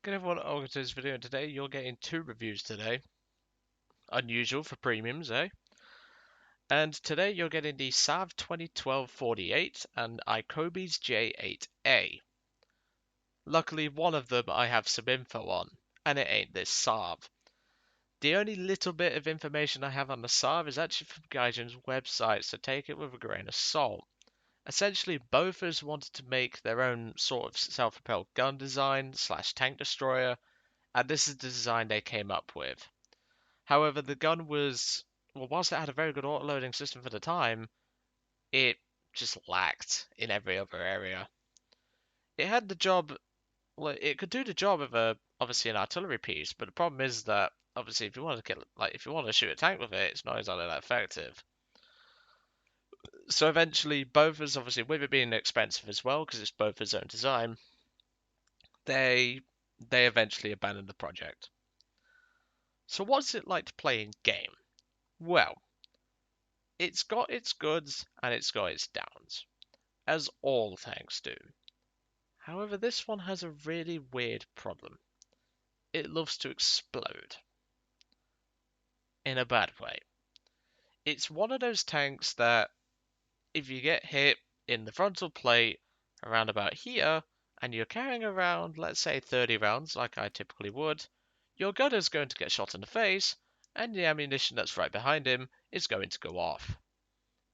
Good everyone, welcome to this video, and today you're getting two reviews today. Unusual for premiums, eh? And today you're getting the SAV 2012-48 and iCobe's J8A. Luckily, one of them I have some info on, and it ain't this SAV. The only little bit of information I have on the SAV is actually from Gaijin's website, so take it with a grain of salt. Essentially, both of us wanted to make their own sort of self-propelled gun design slash tank destroyer, and this is the design they came up with. However, the gun was, well, whilst it had a very good autoloading system for the time, it just lacked in every other area. It had the job, well, it could do the job of obviously an artillery piece, but the problem is that obviously if you want to get, like, if you want to shoot a tank with it, it's not exactly that effective. So eventually, both of us, obviously with it being expensive as well, because it's both his own design, they eventually abandoned the project. So what's it like to play in game? Well, it's got its goods and it's got its downs, as all tanks do. However, this one has a really weird problem. It loves to explode. In a bad way. It's one of those tanks that, if you get hit in the frontal plate around about here, and you're carrying around, let's say, 30 rounds, like I typically would, your gunner's going to get shot in the face, and the ammunition that's right behind him is going to go off.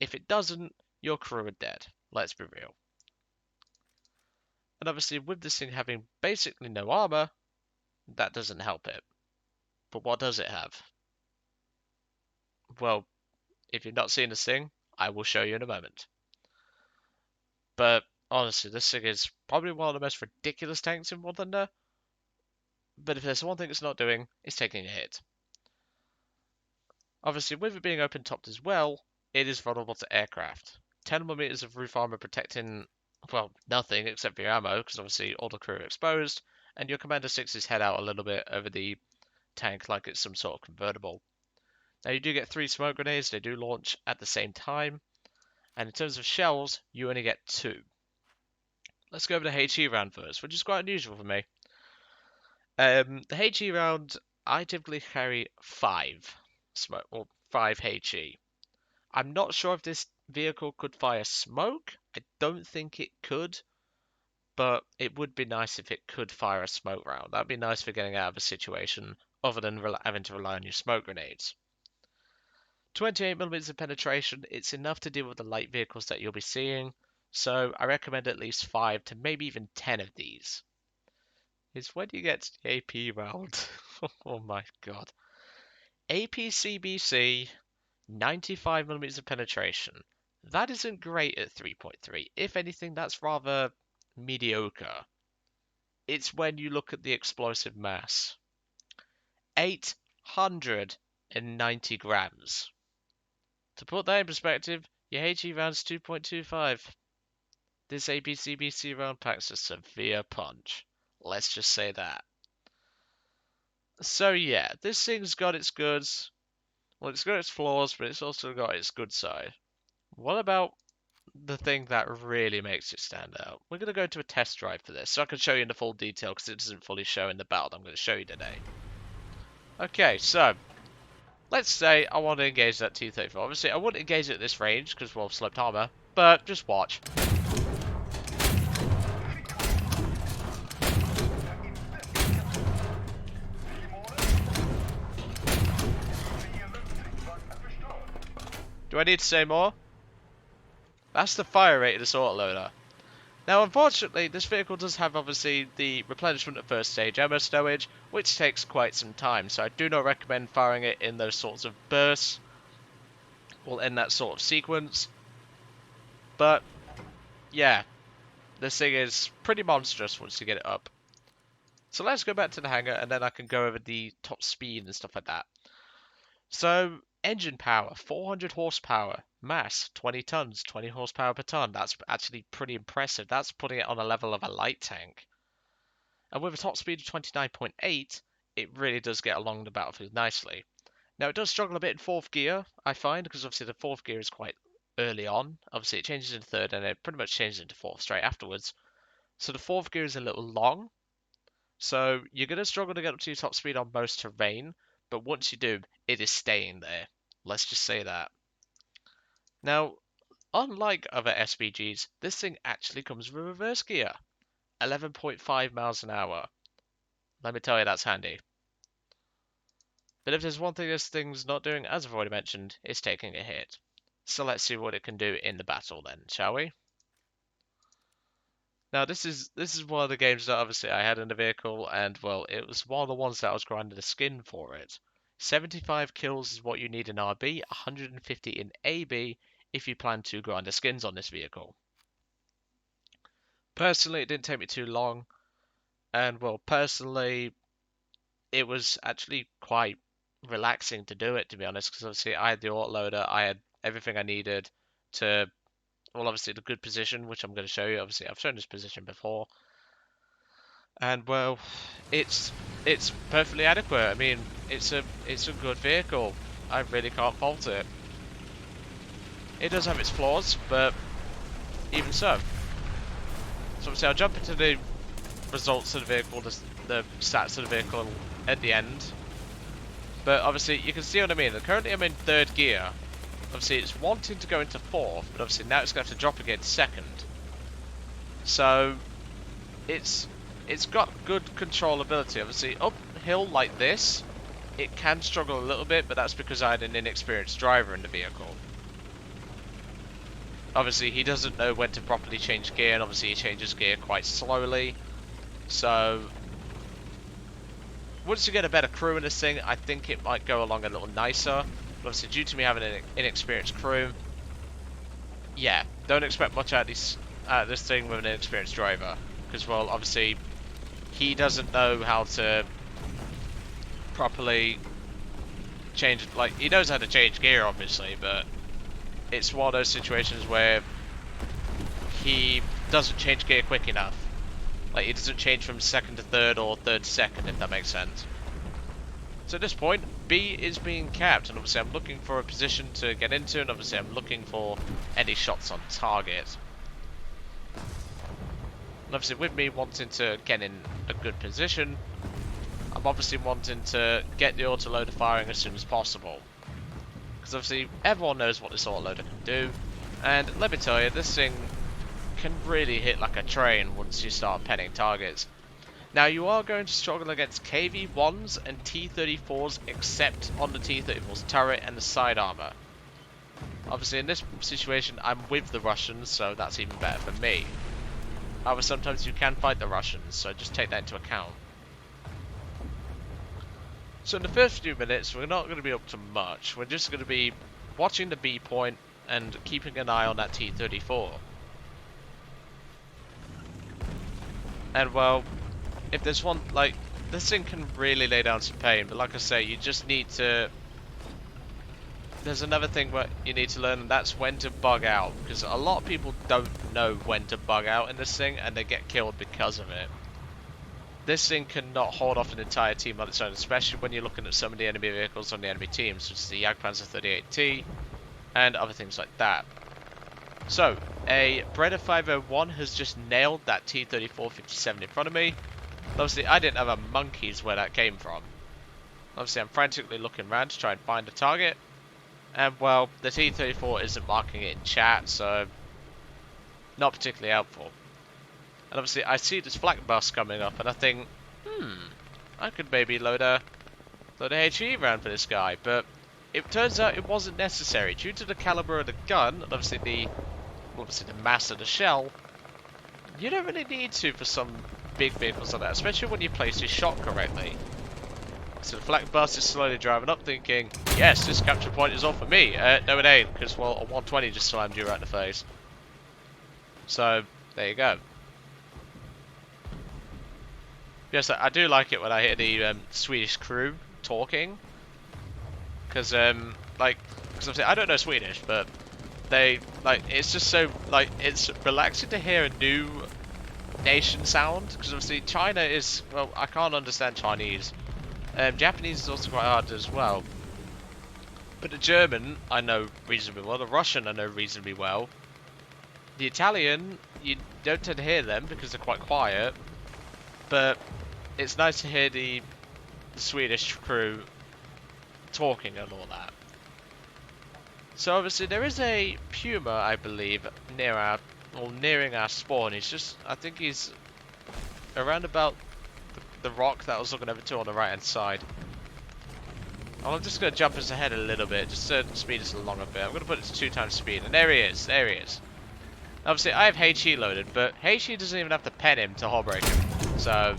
If it doesn't, your crew are dead. Let's be real. And obviously, with this thing having basically no armor, that doesn't help it. But what does it have? Well, if you've not seen this thing, I will show you in a moment. But honestly, this thing is probably one of the most ridiculous tanks in War Thunder. But if there's one thing it's not doing, it's taking a hit. Obviously, with it being open-topped as well, it is vulnerable to aircraft. 10mm of roof armor protecting, well, nothing except for your ammo, because obviously all the crew are exposed, and your Commander 6's head out a little bit over the tank like it's some sort of convertible. Now you do get 3 smoke grenades, they do launch at the same time, and in terms of shells, you only get 2. Let's go over the HE round first, which is quite unusual for me. The HE round, I typically carry 5 smoke, or 5 HE. I'm not sure if this vehicle could fire smoke. I don't think it could, but it would be nice if it could fire a smoke round. That'd be nice for getting out of a situation other than having to rely on your smoke grenades. 28mm of penetration, it's enough to deal with the light vehicles that you'll be seeing, so I recommend at least 5 to maybe even 10 of these. It's when you get to the AP round. Oh my god. APCBC, 95mm of penetration. That isn't great at 3.3. If anything, that's rather mediocre. It's when you look at the explosive mass. 890 grams. To put that in perspective, your HE round's 2.25. This APCBC round packs a severe punch. Let's just say that. So yeah, this thing's got its goods. Well, it's got its flaws, but it's also got its good side. What about the thing that really makes it stand out? We're going to go to a test drive for this, so I can show you in the full detail because it doesn't fully show in the build I'm going to show you today. Okay, so let's say I want to engage that T-34. Obviously, I wouldn't engage it at this range because, well, sloped armor, but just watch. Do I need to say more? That's the fire rate of this autoloader. Now, unfortunately, this vehicle does have, obviously, the replenishment of first stage ammo stowage, which takes quite some time, so I do not recommend firing it in those sorts of bursts, or in that sort of sequence. But, yeah, this thing is pretty monstrous once you get it up. So let's go back to the hangar, and then I can go over the top speed and stuff like that. So, engine power, 400 horsepower, mass, 20 tons, 20 horsepower per ton. That's actually pretty impressive. That's putting it on a level of a light tank. And with a top speed of 29.8, it really does get along the battlefield nicely. Now, it does struggle a bit in fourth gear, I find, because obviously the fourth gear is quite early on. Obviously, it changes into third, and it pretty much changes into fourth straight afterwards. So the fourth gear is a little long. So you're going to struggle to get up to your top speed on most terrain, but once you do, it is staying there. Let's just say that. Now, unlike other SVGs, this thing actually comes with reverse gear. 11.5 miles an hour. Let me tell you, that's handy. But if there's one thing this thing's not doing, as I've already mentioned, it's taking a hit. So let's see what it can do in the battle then, shall we? Now this is one of the games that obviously I had in the vehicle, and well, it was one of the ones that I was grinding the skin for it. 75 kills is what you need in RB, 150 in AB if you plan to grind the skins on this vehicle. Personally, it didn't take me too long, and well, personally, it was actually quite relaxing to do it, to be honest, because obviously I had the autoloader, I had everything I needed to, well, obviously the good position, which I'm going to show you. Obviously, I've shown this position before. And well, it's perfectly adequate. I mean, it's a good vehicle. I really can't fault it. It does have its flaws, but even so. So obviously, I'll jump into the results of the vehicle, the stats of the vehicle at the end. But obviously, you can see what I mean. Currently, I'm in third gear. Obviously, it's wanting to go into fourth, but obviously now it's going to have to drop again to second. So it's got good controllability. Obviously, uphill like this, it can struggle a little bit, but that's because I had an inexperienced driver in the vehicle. Obviously, he doesn't know when to properly change gear, and obviously he changes gear quite slowly. So once you get a better crew in this thing, I think it might go along a little nicer. But obviously, due to me having an inexperienced crew, yeah, don't expect much out of this thing with an inexperienced driver. Because, well, obviously, he doesn't know how to properly change, like, he knows how to change gear, obviously, but it's one of those situations where he doesn't change gear quick enough. Like, he doesn't change from second to third or third to second, if that makes sense. So at this point, B is being capped, and obviously I'm looking for a position to get into, and obviously I'm looking for any shots on target. And obviously with me wanting to get in a good position, I'm obviously wanting to get the autoloader firing as soon as possible. Because obviously everyone knows what this autoloader can do, and let me tell you, this thing can really hit like a train once you start penning targets. Now you are going to struggle against KV-1s and T-34s, except on the T-34's turret and the side armor. Obviously in this situation I'm with the Russians, so that's even better for me. However, sometimes you can fight the Russians, so just take that into account. So in the first few minutes, we're not going to be up to much. We're just going to be watching the B point and keeping an eye on that T-34. And well, if there's one, like, this thing can really lay down some pain, but like I say, you just need to... There's another thing what you need to learn, and that's when to bug out, because a lot of people don't know when to bug out in this thing, and they get killed because of it. This thing cannot hold off an entire team on its own, especially when you're looking at some of the enemy vehicles on the enemy team, such as the Jagdpanzer 38T, and other things like that. So, a Breda 501 has just nailed that T-34-57 in front of me. Obviously, I didn't have a monkey's where that came from. Obviously, I'm frantically looking around to try and find a target. And, well, the T-34 isn't marking it in chat, so not particularly helpful. And obviously, I see this flak bus coming up, and I think, I could maybe load a HE round for this guy. But it turns out it wasn't necessary. Due to the caliber of the gun, and obviously the mass of the shell, you don't really need to for some big vehicles like that, especially when you place your shot correctly. So the flak bus is slowly driving up thinking, yes, this capture point is all for me. No it ain't, because, well, a 120 just slammed you right in the face. So, there you go. Yes, I do like it when I hear the Swedish crew talking. Because, obviously I don't know Swedish, but they, like, it's just so, like, it's relaxing to hear a new nation sound. Because obviously China is, well, I can't understand Chinese. Japanese is also quite hard as well. But the German, I know reasonably well. The Russian, I know reasonably well. The Italian, you don't tend to hear them because they're quite quiet. But it's nice to hear the Swedish crew talking and all that. So obviously there is a puma, I believe, nearing our spawn. He's just, I think he's around about the rock that I was looking over to on the right hand side. I'm just going to jump us ahead a little bit, just to speed us along a bit. I'm going to put it to 2 times speed, and there he is, there he is. Obviously I have HE loaded, but HE doesn't even have to pen him to hull break him. So,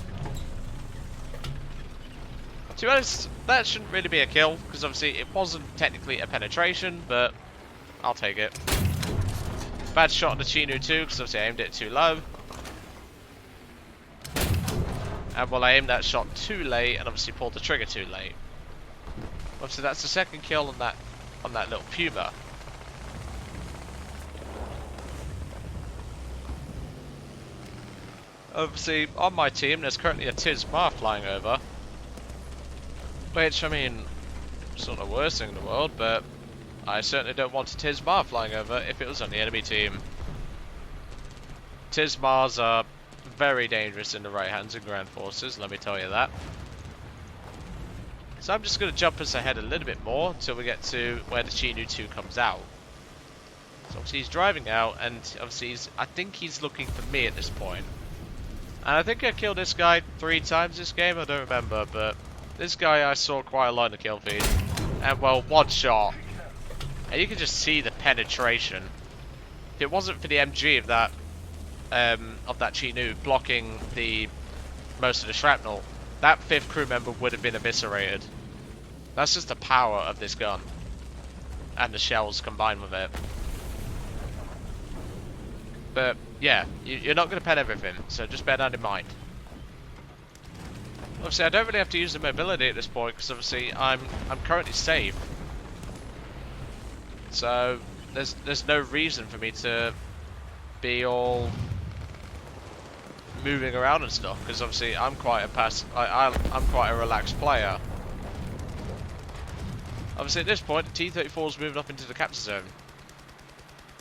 to be honest, that shouldn't really be a kill, because obviously it wasn't technically a penetration, but I'll take it. Bad shot on the Chinu too, because obviously I aimed it too low. And well, I aimed that shot too late, and obviously pulled the trigger too late. Obviously that's the second kill on that little puma. Obviously on my team there's currently a Tismar flying over. Which, I mean, it's not the worst thing in the world, but I certainly don't want a Tismar flying over if it was on the enemy team. Tismars are very dangerous in the right hands and ground forces, let me tell you that. So I'm just going to jump us ahead a little bit more until we get to where the Chinu 2 comes out. So obviously he's driving out, and obviously I think he's looking for me at this point. And I think I killed this guy 3 times this game, I don't remember, but this guy I saw quite a lot in the kill feed. And well, one shot. And you can just see the penetration. If it wasn't for the MG of that Chinu blocking most of the shrapnel, that 5th crew member would have been eviscerated. That's just the power of this gun. And the shells combined with it. But yeah, you're not going to pen everything, so just bear that in mind. Obviously I don't really have to use the mobility at this point, because obviously I'm currently safe. So there's no reason for me to be all moving around and stuff, because obviously I'm quite I'm quite a relaxed player. Obviously at this point the T-34's moving up into the capture zone,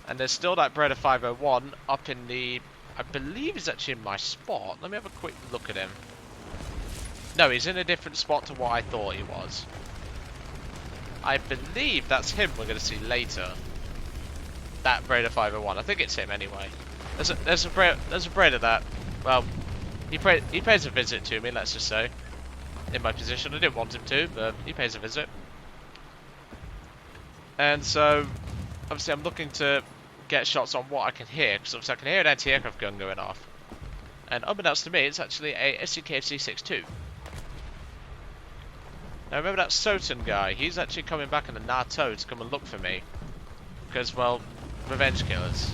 and there's still that Breda 501 up in the, I believe he's actually in my spot. Let me have a quick look at him. No, he's in a different spot to what I thought he was. I believe that's him we're going to see later. That Breda 501. I think it's him anyway. There's a Breda that, well, he pays a visit to me, let's just say. In my position. I didn't want him to, but he pays a visit. And so, obviously I'm looking to get shots on what I can hear, because obviously I can hear an anti-aircraft gun going off. And unbeknownst to me, it's actually a SCKFC 62. Now remember that Soten guy, he's actually coming back in the NATO to come and look for me. Because, well, revenge killers.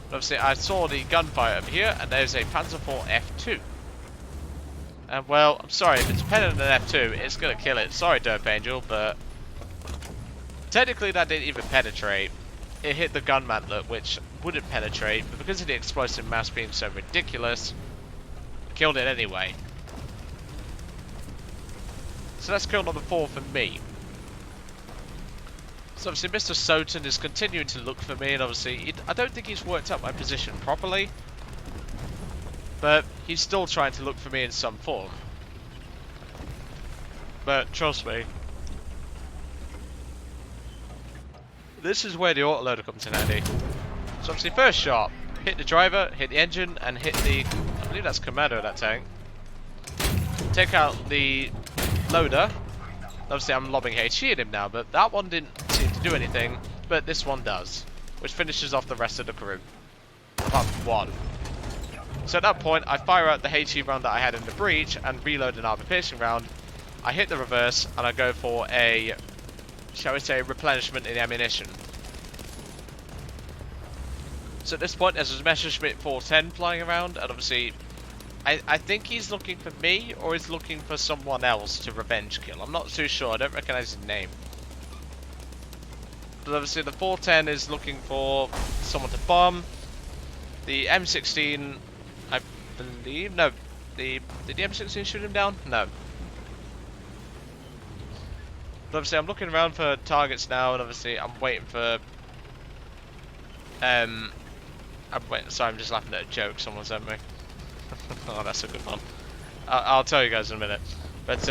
But obviously I saw the gunfire over here, and there's a Panzer IV F2. And well, I'm sorry, if it's better than an F2, it's going to kill it. Sorry, Dope Angel, but technically that didn't even penetrate. It hit the gun mantlet, which wouldn't penetrate, but because of the explosive mass being so ridiculous, killed it anyway. So that's kill number 4 for me. So obviously Mr. Soten is continuing to look for me, and obviously I don't think he's worked out my position properly. But he's still trying to look for me in some form. But trust me, this is where the autoloader comes in handy. So obviously first shot, hit the driver, hit the engine, and hit the, I believe that's Commando of that tank. Take out the loader. Obviously I'm lobbing HE at him now, but that one didn't seem to do anything, but this one does, which finishes off the rest of the crew. Apart from one. So at that point, I fire out the HE round that I had in the breach and reload an armor piercing round. I hit the reverse and I go for a, shall we say, replenishment in ammunition. So at this point, there's a Messerschmitt 410 flying around, and obviously, I think he's looking for me, or he's looking for someone else to revenge kill. I'm not too sure, I don't recognise his name. But obviously the 410 is looking for someone to bomb. The M16, I believe, no, did the M16 shoot him down? No. But obviously I'm looking around for targets now, and obviously I'm waiting for, sorry, I'm just laughing at a joke someone sent me. Oh, that's a good one. I'll tell you guys in a minute. But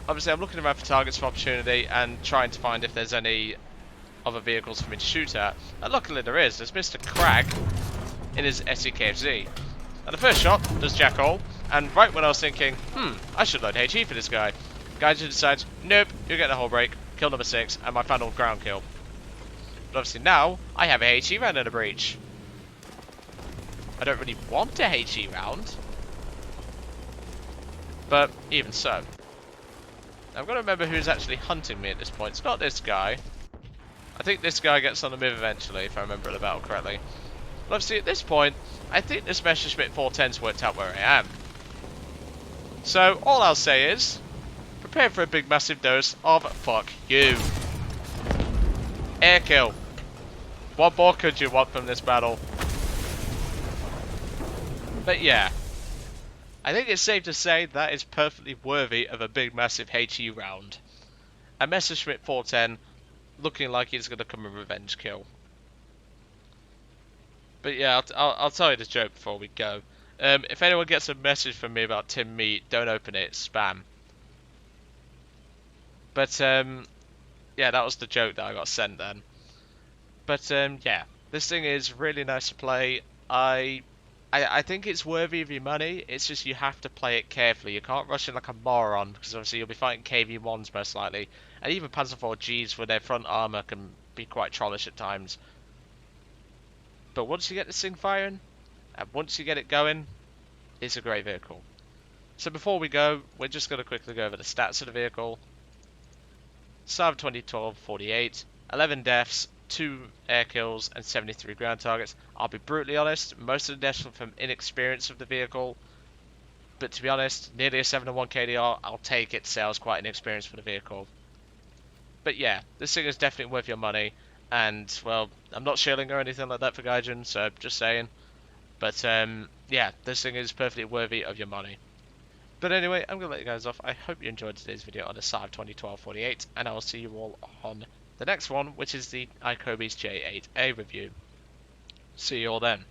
obviously I'm looking around for targets for opportunity and trying to find if there's any other vehicles for me to shoot at. And luckily there is. There's Mr. Crag in his SEKFZ. And the first shot does jack all. And right when I was thinking, I should load HE for this guy, guy just decides, nope, you're getting a whole break. Kill number 6 and my final ground kill. But obviously now I have a HE round in a breach. I don't really want a HE round, but even so. I've got to remember who's actually hunting me at this point. It's not this guy. I think this guy gets on the move eventually, if I remember the battle correctly. But obviously at this point, I think this Messerschmitt 410's worked out where I am. So all I'll say is, prepare for a big massive dose of fuck you. Air kill. What more could you want from this battle? But yeah, I think it's safe to say that is perfectly worthy of a big massive HE round. A Messerschmitt 410 looking like it's going to come a revenge kill. But yeah, I'll tell you the joke before we go. If anyone gets a message from me about Tim Meat, don't open it, it's spam. But yeah, that was the joke that I got sent then. But yeah, this thing is really nice to play. I think it's worthy of your money. It's just you have to play it carefully. You can't rush in like a moron, because obviously you'll be fighting KV-1s most likely. And even Panzer IV Gs with their front armour can be quite trollish at times. But once you get this thing firing, and once you get it going, it's a great vehicle. So before we go, we're just going to quickly go over the stats of the vehicle. SAV 2012-48, 11 deaths, 2 air kills and 73 ground targets. I'll be brutally honest, most of the deaths were from inexperience of the vehicle. But to be honest, nearly a 7-1 KDR, I'll take it to say I was quite inexperienced for the vehicle. But yeah, this thing is definitely worth your money. And, well, I'm not shilling or anything like that for Gaijin, so just saying. But, yeah, this thing is perfectly worthy of your money. But anyway, I'm going to let you guys off. I hope you enjoyed today's video on the SAV 2012-48, and I will see you all on the next one, which is the iCoby's J8A review. See you all then.